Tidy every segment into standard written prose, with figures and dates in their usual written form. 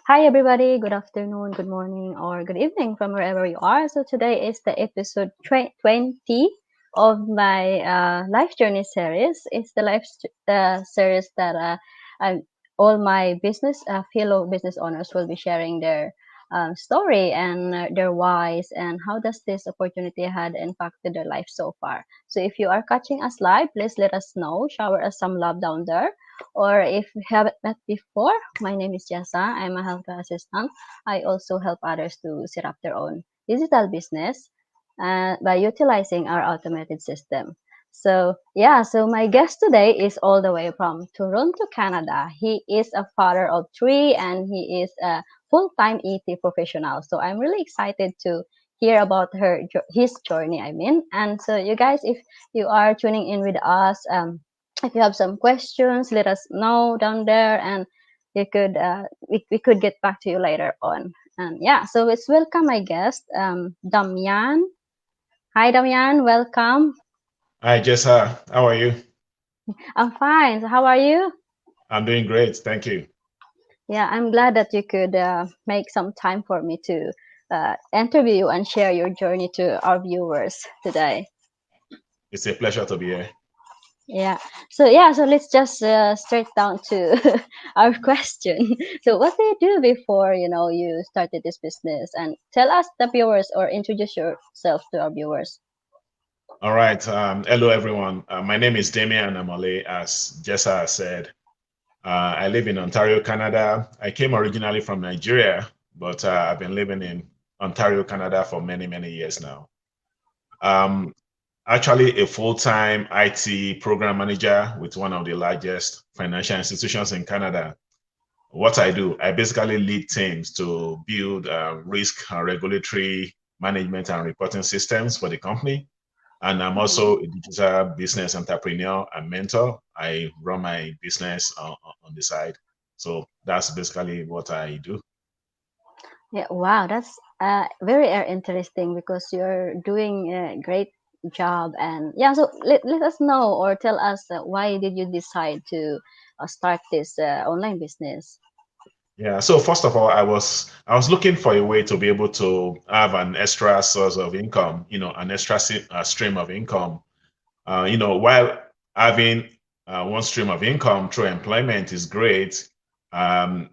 Hi, everybody. Good afternoon, good morning, or good evening from wherever you are. So, today is the episode 20 of my life journey series. It's the series that all my fellow business owners will be sharing their story and their whys and how does this opportunity had impacted their life so far. So, if you are catching us live, please let us know. Shower us some love down there, or if we haven't met before, my name is Jessa. I'm a healthcare assistant. I also help others to set up their own digital business by utilizing our automated system. So my guest today is all the way from Toronto, Canada. He is a father of three and he is a full-time ET professional. So I'm really excited to hear about his journey, I mean. And so you guys, if you are tuning in with us, if you have some questions, let us know down there, and we could get back to you later on. And yeah, so let's welcome my guest, Damian. Hi, Damian. Welcome. Hi, Jessa. How are you? I'm fine. So how are you? I'm doing great. Thank you. Yeah, I'm glad that you could make some time for me to interview you and share your journey to our viewers today. It's a pleasure to be here. So let's just straight down to our question. So what do you do before you started this business? And tell us the viewers, or introduce yourself to our viewers. All right. Hello, everyone. My name is Damian Amale. As Jessa said, I live in Ontario, Canada. I came originally from Nigeria, but I've been living in Ontario, Canada for many, many years now. Um, Actually, a full-time IT program manager with one of the largest financial institutions in Canada. What I do, I basically lead teams to build risk and regulatory management and reporting systems for the company. And I'm Mhm. also a digital business entrepreneur and mentor. I run my business on the side. So that's basically what I do. Yeah, wow, that's very interesting because you're doing a great job. And yeah, so let us know, or tell us why did you decide to start this online business? Yeah. So first of all, I was looking for a way to be able to have an extra source of income, an extra stream of income. While having one stream of income through employment is great, um,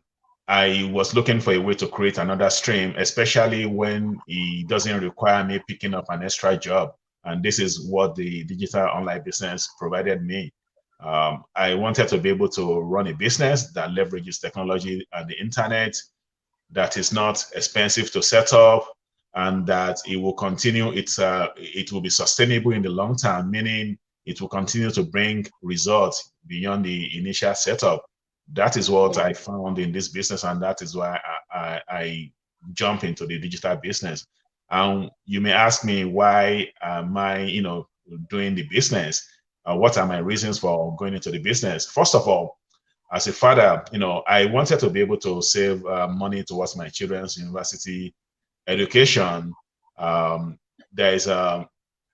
I was looking for a way to create another stream, especially when it doesn't require me picking up an extra job. And this is what the digital online business provided me. I wanted to be able to run a business that leverages technology and the internet, that is not expensive to set up, and that it will continue. It will be sustainable in the long term, meaning it will continue to bring results beyond the initial setup. That is what Yeah. I found in this business, and that is why I jump into the digital business. And you may ask me, why am I, doing the business? What are my reasons for going into the business? First of all, as a father, I wanted to be able to save money towards my children's university education. Um, there is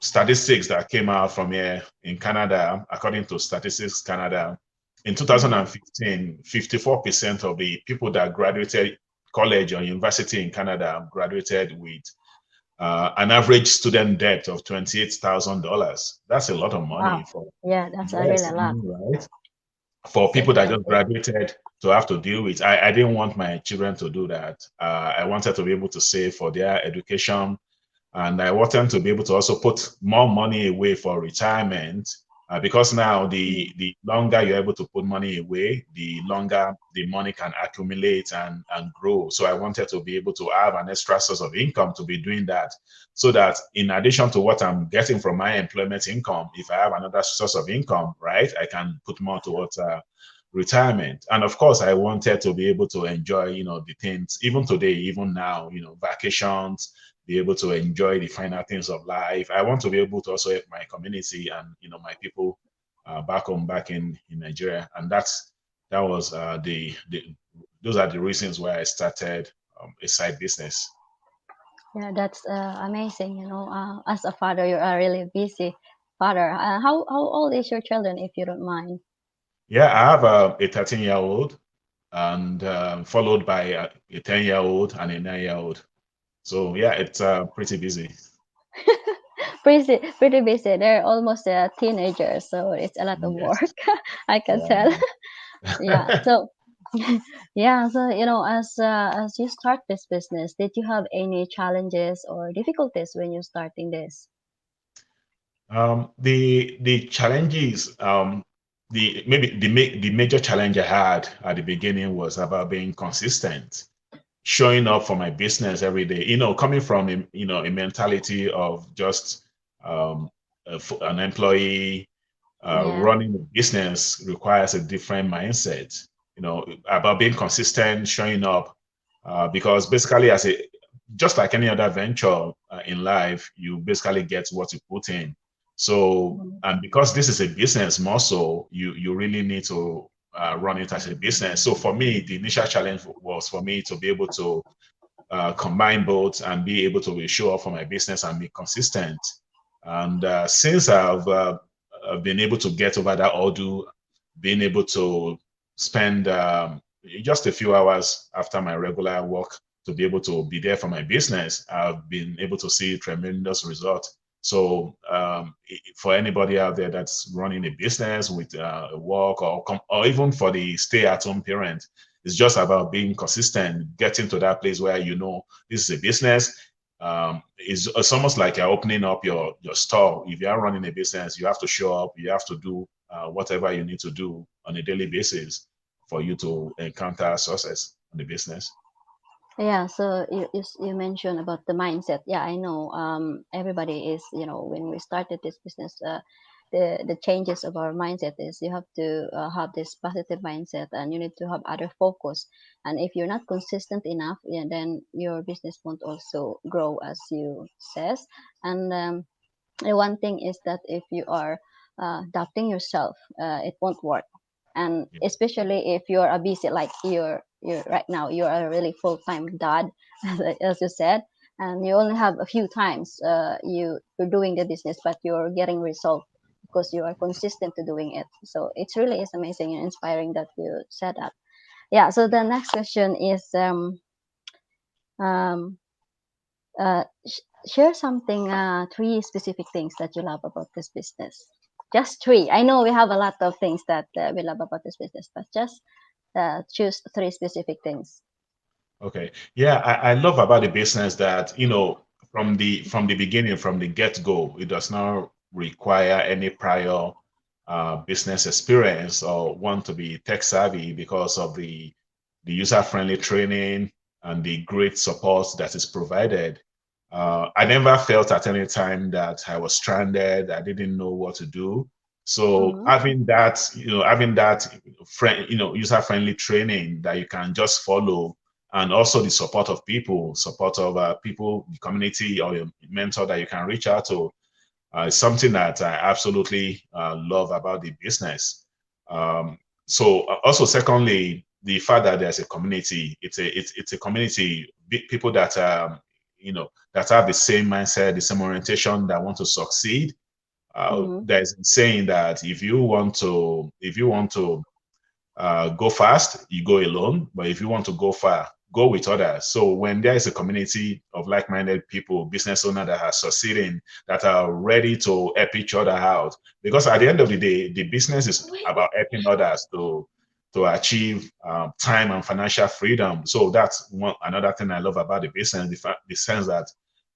statistics that came out from here in Canada, according to Statistics Canada. In Mhm. 2015, 54% of the people that graduated college or university in Canada graduated with an average student debt of $28,000. That's a lot of money Wow. for, Yeah, that's a really yes, a I lot. mean, right? For So people that just expensive. graduated to have to deal with. I didn't want my children to do that. I wanted to be able to save for their education, and I want them to be able to also put more money away for retirement. Because now Mhm. the longer you're able to put money away, the longer the money can accumulate and grow. So I wanted to be able to have an extra source of income to be doing that, so that in addition to what I'm getting from my employment income, if I have another source of income, right, I can put more towards retirement. And of course, I wanted to be able to enjoy, the things, even today, even now, vacations, be able to enjoy the finer things of life. I want to be able to also help my community and, my people back home, back in Nigeria. And that was those are the reasons why I started a side business. Yeah, that's amazing. As a father, you're a really busy father. How old is your children, if you don't mind? Yeah, I have a 13-year-old. and followed by a 10-year-old and a 9-year-old. So yeah, it's pretty busy. Pretty busy. They're almost teenagers, so it's a lot of work. Yes. I can tell. Yeah. Yeah. So yeah. So as you start this business, did you have any challenges or difficulties when you starting this? The challenges, the major challenge I had at the beginning was about being consistent, showing up for my business every day. Coming from a mentality of just an employee, Yeah. running a business requires a different mindset. About being consistent, showing up, because basically, just like any other venture in life, you basically get what you put in. So, Mhm. and because this is a business more so, you really need to run it as a business. So for me, the initial challenge was for me to be able to combine both and be able to show up for my business and be consistent. And since I've been able to get over that ordeal, being able to spend just a few hours after my regular work to be able to be there for my business, I've been able to see tremendous results. So for anybody out there that's running a business with work, or even for the stay-at-home parent, it's just about being consistent, getting to that place where this is a business. It's almost like you're opening up your store. If you are running a business, you have to show up. You have to do whatever you need to do on a daily basis for you to encounter success in the business. Yeah, so you mentioned about the mindset. Yeah, I know. Everybody is, when we started this business, the changes of our mindset is you have to have this positive mindset, and you need to have other focus. And if you're not consistent enough, yeah, then your business won't also grow as you says. And the one thing is that if you are doubting yourself, it won't work. And Yeah. especially if you're a busy, like you're right now, you're a really full-time dad, as you said, and you only have a few times you're doing the business, but you're getting result because you are consistent to doing it. So it really is amazing and inspiring that you said that. Yeah. So the next question is um, share something, three specific things that you love about this business. Just three. I know we have a lot of things that we love about this business, but just choose three specific things. Okay. Yeah, I love about the business that, from the beginning, from the get-go, it does not require any prior business experience or want to be tech savvy because of the user-friendly training and the great support that is provided. I never felt at any time that I was stranded. I didn't know what to do. So Mm-hmm. having that friend, user-friendly training that you can just follow, and also the support of people, the community, or your mentor that you can reach out to, is something that I absolutely love about the business. So also, secondly, the fact that there's a community, it's a community, people that that have the same mindset, the same orientation, that want to succeed. Mm-hmm. There's a saying that if you want to go fast, you go alone. But if you want to go far, go with others. So when there is a community of like-minded people, business owners that are succeeding, that are ready to help each other out, because at the end of the day, the business is about helping others to achieve time and financial freedom. So that's another thing I love about the business, the sense that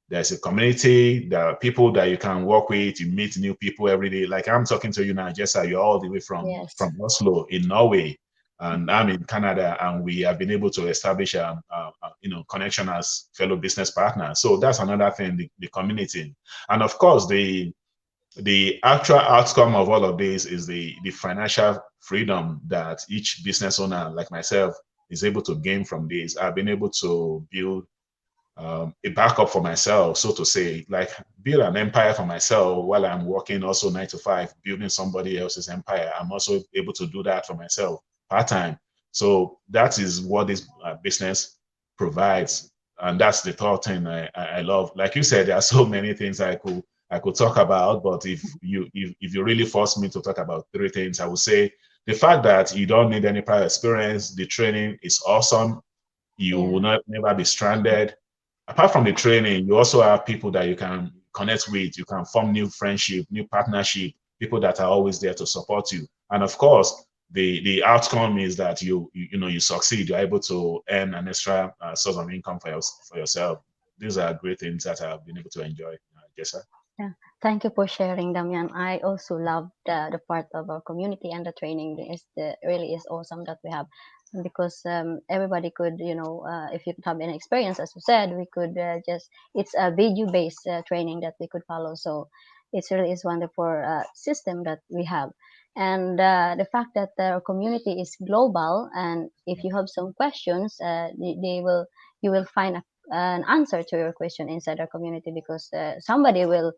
there's a community, there are people that you can work with, you meet new people every day. Like I'm talking to you now, Jessa, you're all the way from Yes. from Oslo in Norway, and I'm in Canada, and we have been able to establish connection as fellow business partners. So that's another thing, the community. And of course, the actual outcome of all of this is the financial freedom that each business owner like myself is able to gain from this. I've been able to build a backup for myself, so to say, like build an empire for myself while I'm working also 9 to 5, building somebody else's empire. I'm also able to do that for myself part time. So that is what this business provides, and that's the third thing I love. Like you said, there are so many things I could talk about, but if you really force me to talk about three things, I would say the fact that you don't need any prior experience, the training is awesome. You will Yeah. not never be stranded. Apart from the training, you also have people that you can connect with. You can form new friendship, new partnership, people that are always there to support you. And of course, the outcome is that you succeed. You're able to earn an extra source of income for yourself. These are great things that I've been able to enjoy. Yes, sir. Yeah. Thank you for sharing, Damian. I also love the part of our community, and the training is the really is awesome that we have, because everybody could, if you have any experience, as you said, we could just, it's a video based training that we could follow. So it's really is wonderful system that we have. And the fact that our community is global, and if you have some questions, they will, you will find an answer to your question inside our community, because somebody will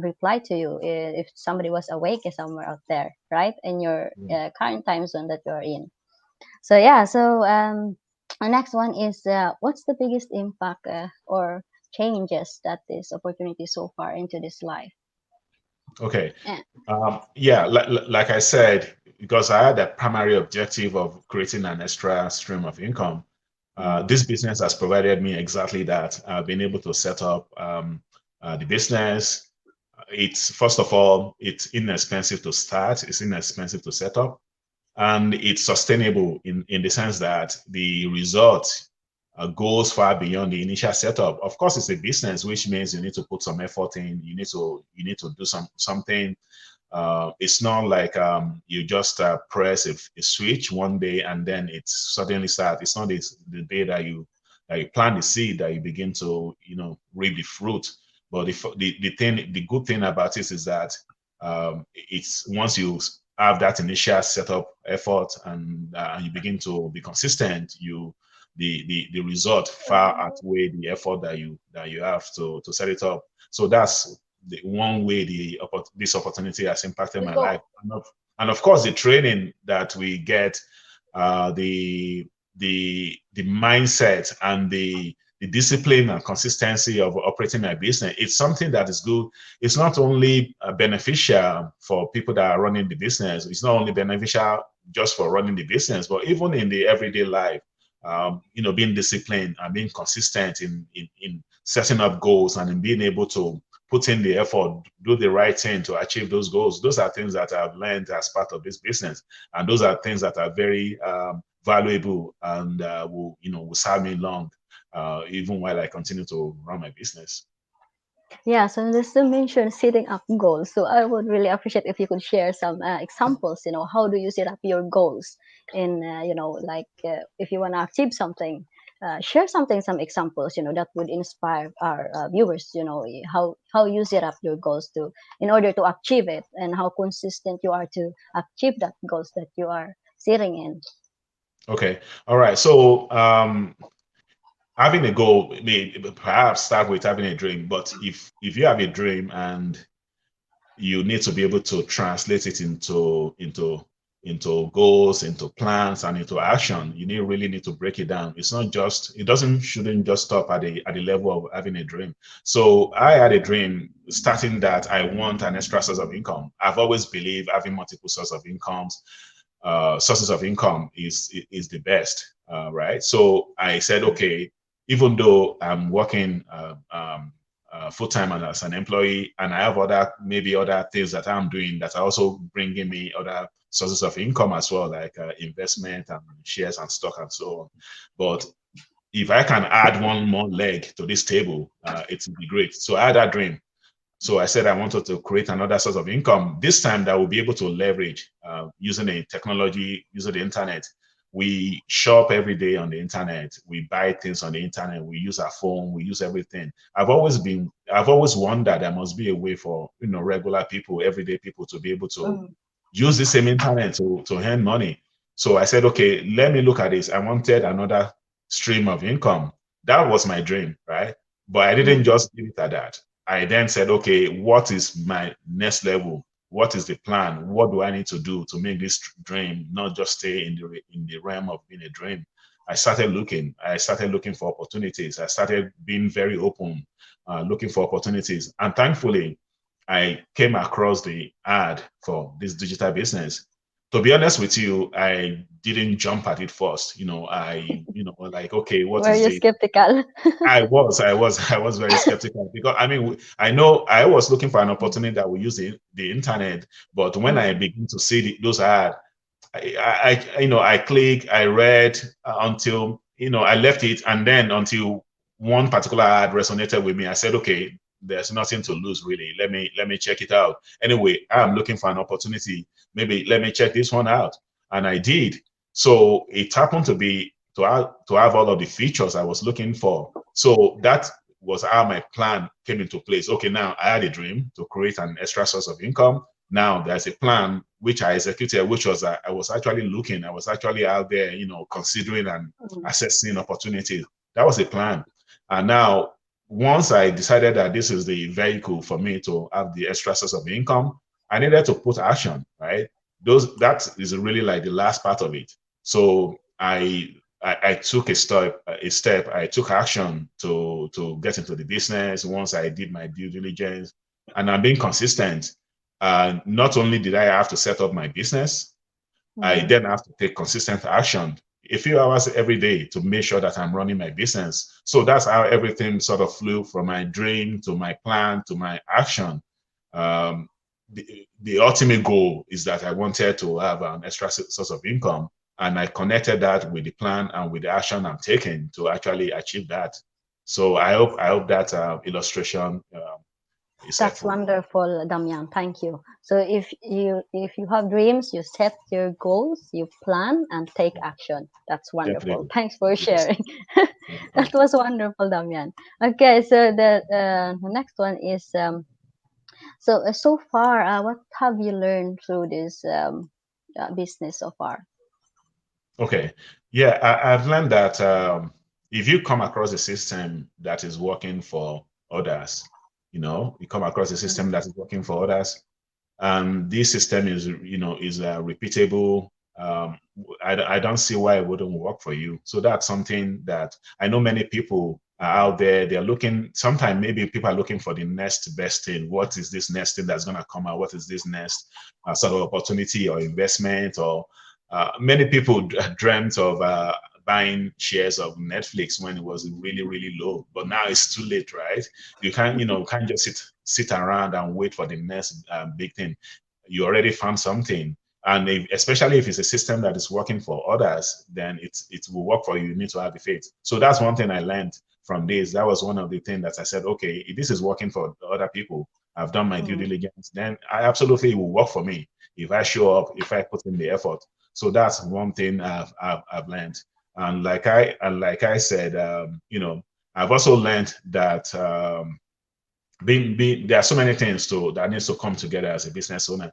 reply to you if somebody was awake somewhere out there, right, in your current time zone that you're in. So yeah, so the next one is, what's the biggest impact or changes that this opportunity so far into this life? Okay. Yeah. Yeah, like I said, because I had a primary objective of creating an extra stream of income, Mm. this business has provided me exactly that. I've been able to set up the business. It's first of all, it's inexpensive to start. It's inexpensive to set up, and it's sustainable in the sense that the result goes far beyond the initial setup. Of course, it's a business, which means you need to put some effort in. You need to do something. It's not like you just press a switch one day and then it suddenly starts. It's not the day that you plant the seed that you begin to reap the fruit. But the good thing about it is that it's once you have that initial setup effort and you begin to be consistent, the result far outweigh the effort that you have to set it up. So that's the one way this opportunity has impacted my life, and of course the training that we get, the mindset and the discipline and consistency of operating my business. It's something that is good. It's not only beneficial for people that are running the business. It's not only beneficial just for running the business, but even in the everyday life. Being disciplined and being consistent in setting up goals and in being able to put in the effort, do the right thing to achieve those goals. Those are things that I've learned as part of this business, and those are things that are very valuable and will serve me long, even while I continue to run my business. Yeah, so just to mention setting up goals. So I would really appreciate if you could share some examples. How do you set up your goals? In like if you want to achieve something, share something, some examples. That would inspire our viewers. How you set up your goals to in order to achieve it, and how consistent you are to achieve that goals that you are setting in. Okay, all right. So having a goal may perhaps start with having a dream, but if you have a dream and you need to be able to translate it into goals, into plans, and into action. Really need to break it down. It's not just, shouldn't just stop at the level of having a dream. So I had a dream starting that I want an extra source of income. I've always believed having multiple sources of income is the best, right? So I said, okay, even though I'm working full time as an employee, and I have maybe other things that I'm doing that are also bringing me other sources of income as well, like investment and shares and stock and so on. But if I can add one more leg to this table, it would be great. So I had that dream. So I said I wanted to create another source of income, this time that will be able to leverage using a technology, using the internet. We shop every day on the internet. We buy things on the internet. We use our phone. We use everything. I've always wondered there must be a way for regular people, everyday people, to be able to Mm. use the same internet to earn money. So I said, okay, let me look at this. I wanted another stream of income. That was my dream, right? But I didn't Mm. just leave it at that. I then said, okay, what is my next level? What is the plan? What do I need to do to make this dream not just stay in the realm of being a dream? I started looking. I started looking for opportunities. I started being very open, looking for opportunities. And thankfully, I came across the ad for this digital business. to be honest with you, I didn't jump at it first. Like, okay, what Were is you this? skeptical? I was very skeptical because I mean, I know I was looking for an opportunity that will use the internet, but when I Mm, begin to see those ads, I click, I read until I left it, and then until one particular ad resonated with me, I said, okay, there's nothing to lose really. Let me check it out. Anyway, I'm looking for an opportunity. Maybe let me check this one out, and I did. So it happened to have all of the features I was looking for. So that was how my plan came into place. Okay, now I had a dream to create an extra source of income. Now there's a plan which I executed, which was I was actually looking, I was actually out there, considering and mm, assessing opportunities. That was a plan. And now, once I decided that this is the vehicle for me to have the extra source of income, I needed to put action, right? That is really like the last part of it. So I took a step. I took action to get into the business. Once I did my due diligence, and I'm being consistent. Not only did I have to set up my business, I mm. then have to take consistent action a few hours every day to make sure that I'm running my business. So that's how everything sort of flew from my dream to my plan to my action. Um, the ultimate goal is that I wanted to have an extra source of income, and I connected that with the plan and with the action I'm taking to actually achieve that. So I hope that illustration is That's helpful. wonderful, Damian. Thank you. So if you have dreams, you set your goals, you plan and take action. That's wonderful. Definitely. Thanks for Yes. sharing. Okay. That was wonderful, Damian. Okay, so the next one is so far, what have you learned through this business so far? Okay. Yeah, I've learned that if you come across a system that is working for others, you come across a Mm, system that is working for others, and this system is repeatable. I don't see why it wouldn't work for you. So that's something that I know many people are out there. They're looking. Sometimes maybe people are looking for the next best thing. What is this next thing that's going to come out? What is this next sort of opportunity or investment? Or many people dreamt of buying shares of Netflix when it was really, really low. But now it's too late, right? You can't just sit around and wait for the next big thing. You already found something, and especially if it's a system that is working for others, then it will work for you. You need to have the faith. So that's one thing I learned from this. That was one of the things that I said, okay, if this is working for other people, I've done my due mm, diligence, then I absolutely it will work for me if I show up, if I put in the effort. So that's one thing I've learned. And like I said, I've also learned that being there are so many things that needs to come together as a business owner.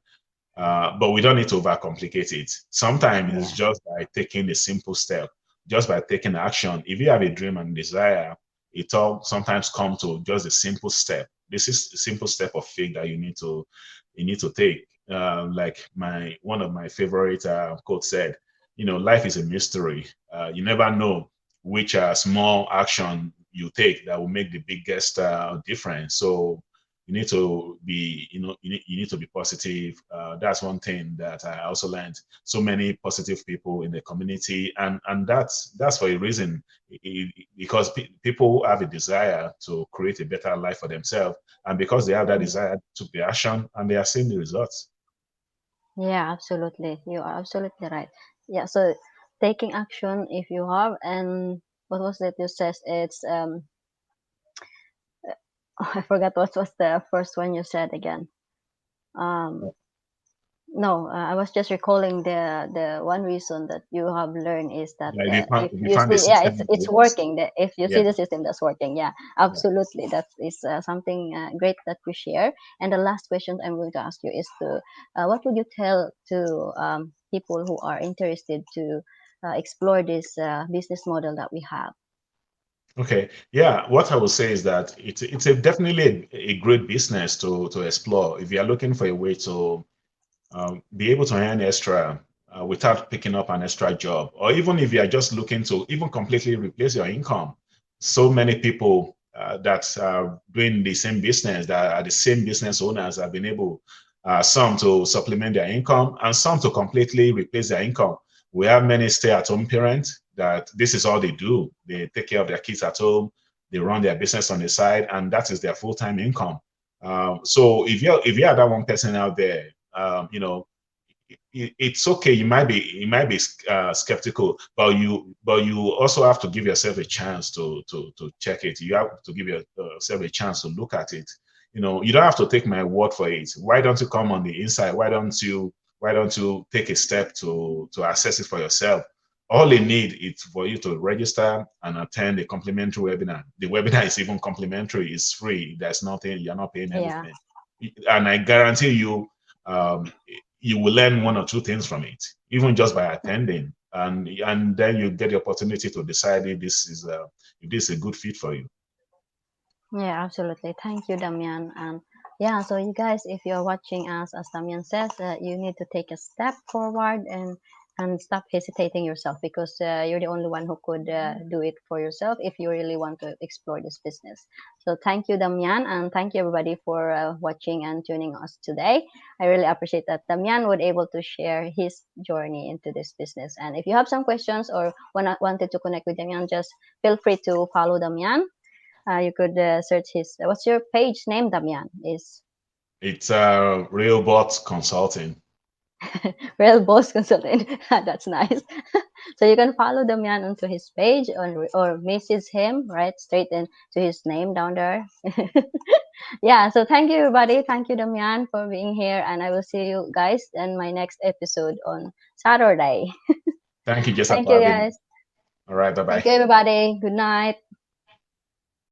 But we don't need to overcomplicate it. Sometimes it's yeah. just by taking a simple step, just by taking action. If you have a dream and desire, it all sometimes comes to just a simple step. This is a simple step of faith that you need to take. Like my one of my favorite quotes said, life is a mystery. You never know which small action you take that will make the biggest difference. So you need to be you need to be positive. That's one thing that I also learned. So many positive people in the community, and that's for a reason. Because people have a desire to create a better life for themselves, and because they have that Mm. desire to be action, and they are seeing the results. Yeah, absolutely. You are absolutely right. Yeah, so taking action if you have, and what was it you said? It's I forgot what was the first one you said again. Um, no, I was just recalling the one reason that you have learned is that Yeah, if you found if if you you found the see, yeah, system it's that it's works. working. If you see Yeah. the system that's working, yeah, Yeah. absolutely. That is something great that we share. And the last question I'm going to ask you is what would you tell to people who are interested to explore this business model that we have? Okay. Yeah. What I would say is that it's definitely a great business to explore if you are looking for a way to be able to earn extra without picking up an extra job, or even if you are just looking to even completely replace your income. So many people that are doing the same business, that are the same business owners, have been able. some to supplement their income, and some to completely replace their income. We have many stay-at-home parents that this is all they do. They take care of their kids at home, they run their business on the side, and that is their full-time income. So if you're that one person out there, it's okay. You might be skeptical, but you also have to give yourself a chance to check it. You have to give yourself a chance to look at it. You don't have to take my word for it. Why don't you come on the inside? Why don't you take a step to assess it for yourself? All they need is for you to register and attend a complimentary webinar. The webinar is even complimentary, it's free. There's nothing, you're not paying Yeah. anything. And I guarantee you, you will learn one or two things from it, even just by attending. And then you get the opportunity to decide if this is a good fit for you. Yeah, absolutely. Thank you, Damian. And yeah, so you guys, if you're watching us, as Damian says, you need to take a step forward and stop hesitating yourself, because you're the only one who could do it for yourself if you really want to explore this business. So thank you, Damian, and thank you everybody for watching and tuning us today. I really appreciate that Damian would able to share his journey into this business. And if you have some questions or wanted to connect with Damian, just feel free to follow Damian. You could search his. What's your page name, Damian? Is It's Real Bot Consulting. Real Boss Consultant. That's nice. So you can follow Damian onto his page or message him right straight into his name down there. Yeah. So thank you, everybody. Thank you, Damian, for being here, and I will see you guys in my next episode on Saturday. Thank you, Jessa, Thank for you, having me. guys. All right, bye Thank bye. you, everybody. Good night.